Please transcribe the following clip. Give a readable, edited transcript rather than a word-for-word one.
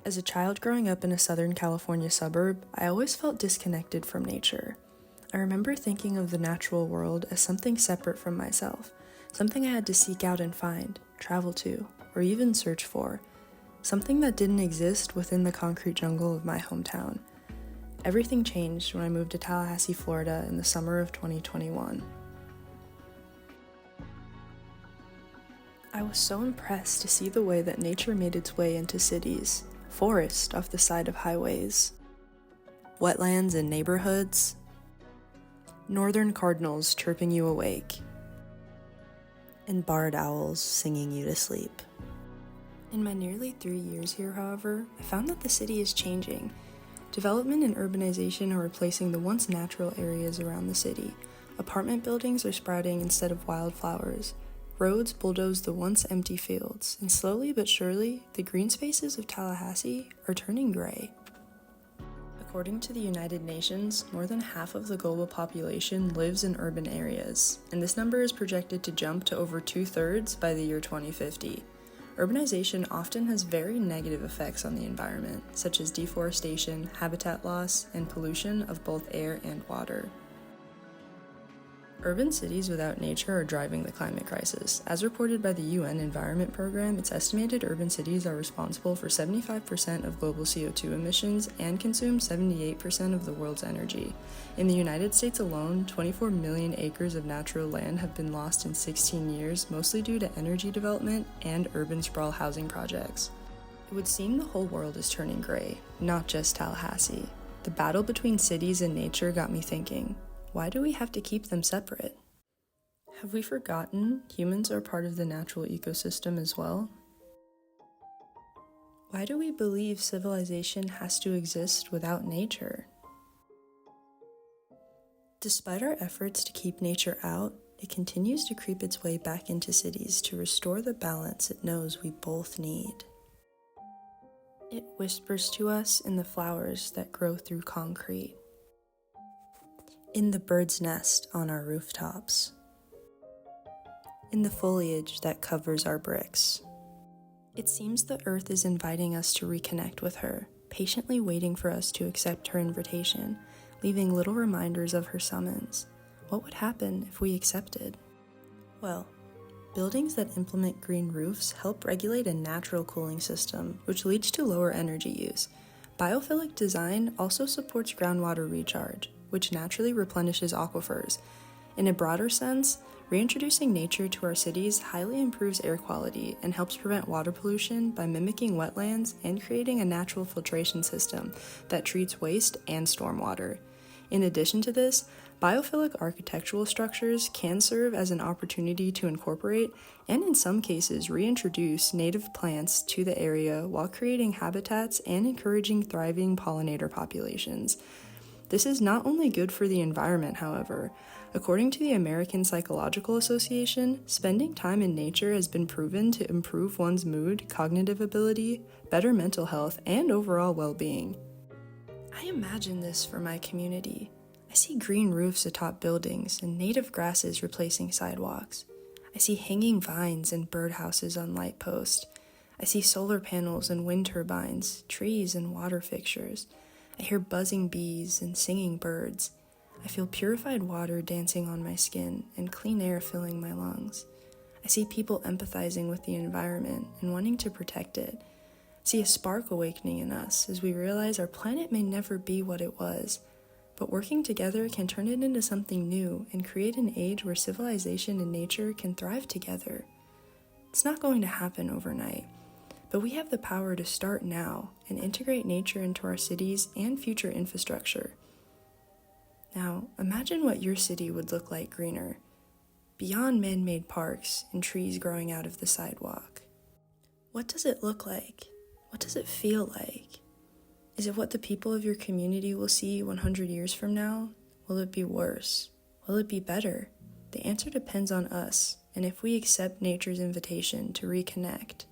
As a child growing up in a Southern California suburb, I always felt disconnected from nature. I remember thinking of the natural world as something separate from myself, something I had to seek out and find, travel to, or even search for, something that didn't exist within the concrete jungle of my hometown. Everything changed when I moved to Tallahassee, Florida in the summer of 2021. I was so impressed to see the way that nature made its way into cities, forest off the side of highways, wetlands in neighborhoods, northern cardinals chirping you awake, and barred owls singing you to sleep. In my nearly 3 years here, however, I found that the city is changing. Development and urbanization are replacing the once natural areas around the city. Apartment buildings are sprouting instead of wildflowers. Roads bulldoze the once empty fields, and slowly but surely, the green spaces of Tallahassee are turning gray. According to the United Nations, more than half of the global population lives in urban areas, and this number is projected to jump to over 2/3 by the year 2050. Urbanization often has very negative effects on the environment, such as deforestation, habitat loss, and pollution of both air and water. Urban cities without nature are driving the climate crisis. As reported by the UN Environment Program, it's estimated urban cities are responsible for 75% of global CO2 emissions and consume 78% of the world's energy. In the United States alone, 24 million acres of natural land have been lost in 16 years, mostly due to energy development and urban sprawl housing projects. It would seem the whole world is turning gray, not just Tallahassee. The battle between cities and nature got me thinking. Why do we have to keep them separate? Have we forgotten humans are part of the natural ecosystem as well? Why do we believe civilization has to exist without nature? Despite our efforts to keep nature out, it continues to creep its way back into cities to restore the balance it knows we both need. It whispers to us in the flowers that grow through concrete, in the bird's nest on our rooftops, in the foliage that covers our bricks. It seems the earth is inviting us to reconnect with her, patiently waiting for us to accept her invitation, leaving little reminders of her summons. What would happen if we accepted? Well, buildings that implement green roofs help regulate a natural cooling system, which leads to lower energy use. Biophilic design also supports groundwater recharge, which naturally replenishes aquifers. In a broader sense, reintroducing nature to our cities highly improves air quality and helps prevent water pollution by mimicking wetlands and creating a natural filtration system that treats waste and stormwater. In addition to this, biophilic architectural structures can serve as an opportunity to incorporate and in some cases reintroduce native plants to the area while creating habitats and encouraging thriving pollinator populations. This is not only good for the environment, however. According to the American Psychological Association, spending time in nature has been proven to improve one's mood, cognitive ability, better mental health, and overall well-being. I imagine this for my community. I see green roofs atop buildings and native grasses replacing sidewalks. I see hanging vines and birdhouses on light posts. I see solar panels and wind turbines, trees and water fixtures. I hear buzzing bees and singing birds. I feel purified water dancing on my skin and clean air filling my lungs. I see people empathizing with the environment and wanting to protect it. I see a spark awakening in us as we realize our planet may never be what it was, but working together can turn it into something new and create an age where civilization and nature can thrive together. It's not going to happen overnight, but we have the power to start now and integrate nature into our cities and future infrastructure. Now, imagine what your city would look like greener, beyond man-made parks and trees growing out of the sidewalk. What does it look like? What does it feel like? Is it what the people of your community will see 100 years from now? Will it be worse? Will it be better? The answer depends on us, and if we accept nature's invitation to reconnect.